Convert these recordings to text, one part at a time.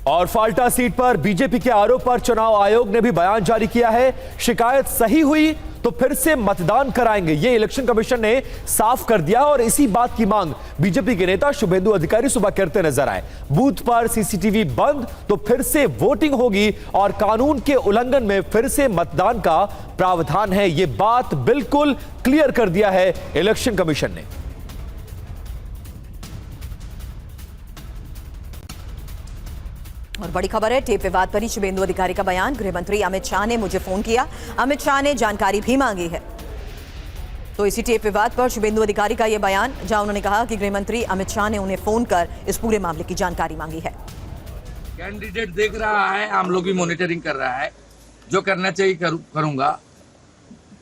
और फाल्टा सीट पर बीजेपी के आरोप पर चुनाव आयोग ने भी बयान जारी किया है। शिकायत सही हुई तो फिर से मतदान कराएंगे, ये इलेक्शन कमीशन ने साफ कर दिया। और इसी बात की मांग बीजेपी के नेता शुभेंदु अधिकारी सुबह करते नजर आए। बूथ पर सीसीटीवी बंद तो फिर से वोटिंग होगी और कानून के उल्लंघन में फिर से मतदान का प्रावधान है, यह बात बिल्कुल क्लियर कर दिया है इलेक्शन कमीशन ने। और बड़ी खबर है, टेप विवाद पर ही शुभेंदु अधिकारी का बयान। गृह मंत्री अमित शाह ने मुझे फोन किया, अमित शाह ने जानकारी भी मांगी है। तो इसी टेप विवाद पर शुभेंदु अधिकारी का यह बयान, जहां उन्होंने कहा कि गृह मंत्री अमित शाह ने उन्हें फोन कर इस पूरे मामले की जानकारी मांगी है। कैंडिडेट देख रहा है, हम लोग भी मॉनिटरिंग कर रहा है, जो करना चाहिए करूंगा।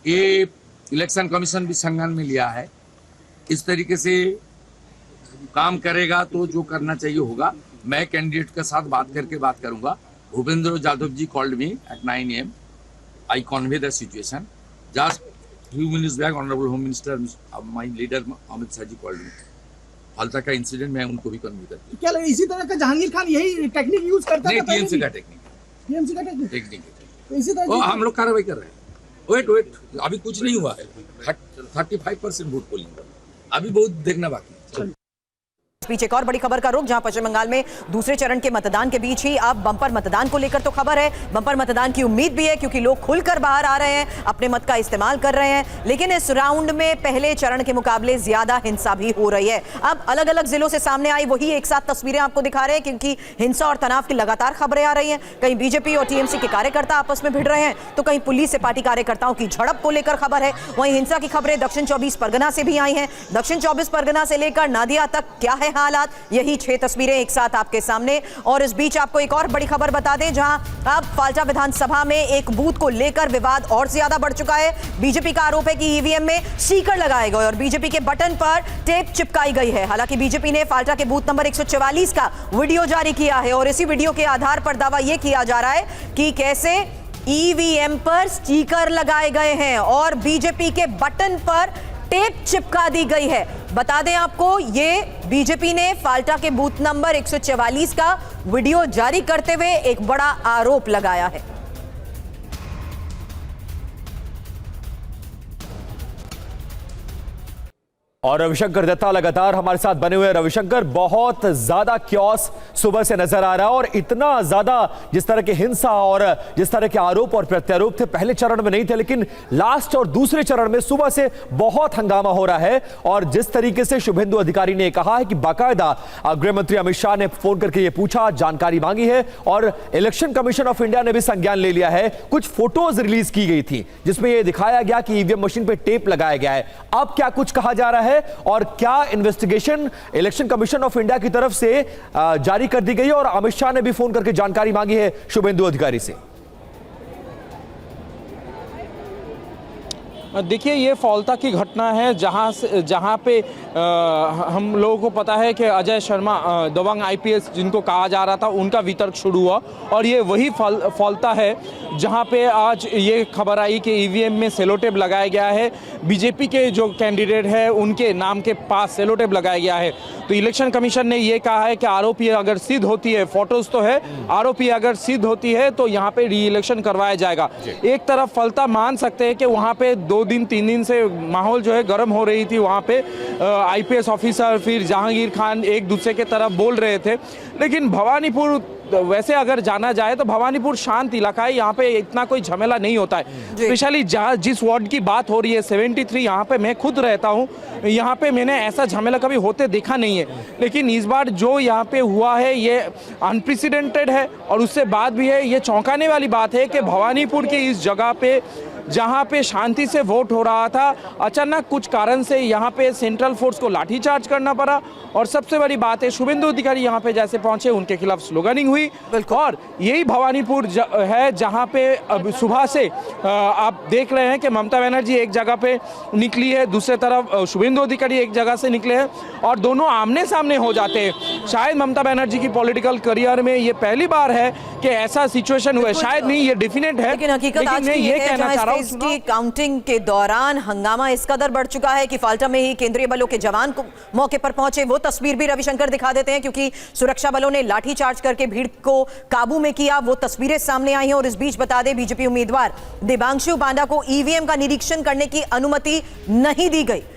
ये इलेक्शन कमीशन भी संज्ञान में लिया है, इस तरीके से काम करेगा तो जो करना चाहिए होगा। मैं कैंडिडेट के साथ बात करूंगा। Bhupendra Yadav ji called me at 9 AM. I convey the situation. Just few minutes back, Honorable Home Minister, my leader Amit Shah ji called me. Falta का इंसिडेंट मैं उनको भी कन्वे करती हूँ। क्या लगे इसी तरह का जहांगीर खान यही टेक्निक यूज करता नहीं, था? टीएमसी का टेक्निक तो इसी तरह हम लोग कार्रवाई कर रहे हैं। वेट, अभी कुछ नहीं हुआ है। 35% वोट पोलिंग, अभी बहुत देखना बाकी है। बीच एक और बड़ी खबर का रुख, जहां पश्चिम बंगाल में दूसरे चरण के मतदान के बीच ही अब बंपर मतदान को लेकर तो खबर है। बंपर मतदान की उम्मीद भी है, क्योंकि लोग खुलकर बाहर आ रहे हैं, अपने मत का इस्तेमाल कर रहे हैं। लेकिन इस राउंड में पहले चरण के मुकाबले ज्यादा हिंसा भी हो रही है। अब अलग अलग जिलों से सामने आई वही एक साथ तस्वीरें आपको दिखा रहे हैं, क्योंकि हिंसा और तनाव की लगातार खबरें आ रही हैं। कहीं बीजेपी और टीएमसी के कार्यकर्ता आपस में भिड़ रहे हैं, तो कहीं पुलिस से पार्टी कार्यकर्ताओं की झड़प को लेकर खबर है। वहीं हिंसा की खबरें दक्षिण 24 परगना से भी आई हैं। दक्षिण 24 परगना से लेकर नादिया तक क्या है हालात, यही 6 तस्वीरें एक साथ आपके सामने। और इस बीच आपको एक और बड़ी खबर बता दें, जहां अब फाल्टा विधानसभा में एक बूथ को लेकर विवाद और ज्यादा बढ़ चुका है। बीजेपी का आरोप है कि ईवीएम में स्टिकर लगाए गए और बीजेपी के बटन पर टेप चिपकाई गई है। हालांकि बीजेपी ने फाल्टा के बूथ नंबर 144 का वीडियो जारी किया है और इसी वीडियो के आधार पर दावा यह किया जा रहा है कि कैसे ईवीएम पर स्टिकर लगाए गए हैं और बीजेपी के बटन पर टेप चिपका दी गई है। बता दें आपको, ये बीजेपी ने फाल्टा के बूथ नंबर 144 का वीडियो जारी करते हुए एक बड़ा आरोप लगाया है। और रविशंकर दत्ता लगातार हमारे साथ बने हुए। रविशंकर, बहुत ज्यादा क्योस सुबह से नजर आ रहा है और इतना ज्यादा जिस तरह की हिंसा और जिस तरह के आरोप और प्रत्यारोप थे पहले चरण में नहीं थे, लेकिन लास्ट और दूसरे चरण में सुबह से बहुत हंगामा हो रहा है। और जिस तरीके से शुभेंदु अधिकारी ने कहा है कि बाकायदा गृह मंत्री अमित शाह ने फोन करके ये पूछा, जानकारी मांगी है और इलेक्शन कमीशन ऑफ इंडिया ने भी संज्ञान ले लिया है। कुछ फोटोज रिलीज की गई थी जिसमें यह दिखाया गया कि ईवीएम मशीन पर टेप लगाया गया है। अब क्या कुछ कहा जा रहा है और क्या investigation election commission of India की तरफ से जारी कर दी गई और अमित शाह ने भी फोन करके जानकारी मांगी है शुभेंदु अधिकारी से? देखिए, ये फाल्टा की घटना है जहाँ पे हम लोगों को पता है कि अजय शर्मा दबंग आईपीएस जिनको कहा जा रहा था, उनका वितर्क शुरू हुआ और ये वही फाल्टा है जहाँ पे आज ये खबर आई कि ईवीएम में सेलोटेप लगाया गया है। बीजेपी के जो कैंडिडेट है उनके नाम के पास सेलोटेप लगाया गया है। तो इलेक्शन कमीशन ने ये कहा है कि आरोपी अगर सिद्ध होती है, फोटोज तो है, आरोपी अगर सिद्ध होती है तो यहाँ पे री इलेक्शन करवाया जाएगा। एक तरफ फाल्टा मान सकते हैं कि वहाँ पे 2 दिन 3 दिन से माहौल जो है गर्म हो रही थी। वहाँ पे आईपीएस ऑफिसर फिर जहांगीर खान एक दूसरे के तरफ बोल रहे थे, लेकिन भवानीपुर वैसे अगर जाना जाए तो भवानीपुर शांत इलाका है, यहाँ पे इतना कोई झमेला नहीं होता है। स्पेशली जिस वार्ड की बात हो रही है 73, यहाँ पे मैं खुद रहता हूँ, यहाँ पे मैंने ऐसा झमेला कभी होते देखा नहीं है। लेकिन इस बार जो यहाँ पे हुआ है ये अनप्रेसिडेंटेड है और उससे बात भी है। ये चौंकाने वाली बात है कि भवानीपुर की इस जगह पे जहाँ पे शांति से वोट हो रहा था, अचानक कुछ कारण से यहाँ पे सेंट्रल फोर्स को लाठीचार्ज करना पड़ा। और सबसे बड़ी बात है, शुभेंदु अधिकारी यहाँ पे जैसे पहुंचे उनके खिलाफ स्लोगनिंग हुई। और यही भवानीपुर है जहाँ पे अब सुबह से आप देख रहे हैं कि ममता बनर्जी एक जगह पे निकली है, दूसरे तरफ शुभेंदु अधिकारी एक जगह से निकले हैं और दोनों आमने सामने हो जाते हैं। शायद ममता बनर्जी की पॉलिटिकल करियर में ये पहली बार है कि ऐसा सिचुएशन हुआ है। शायद नहीं, ये डेफिनेट है, लेकिन हकीकत आज मैं की ये है कहना चाह रहा हूँ वॉइस की काउंटिंग के दौरान हंगामा इस कदर बढ़ चुका है कि फाल्टा में ही केंद्रीय बलों के जवान को मौके पर पहुंचे। वो तस्वीर भी रविशंकर दिखा देते हैं, क्योंकि सुरक्षा बलों ने लाठीचार्ज करके भीड़ को काबू में किया। वो तस्वीरें सामने आई हैं। और इस बीच बता दें, बीजेपी उम्मीदवार देबांशु बांडा को ईवीएम का निरीक्षण करने की अनुमति नहीं दी गई।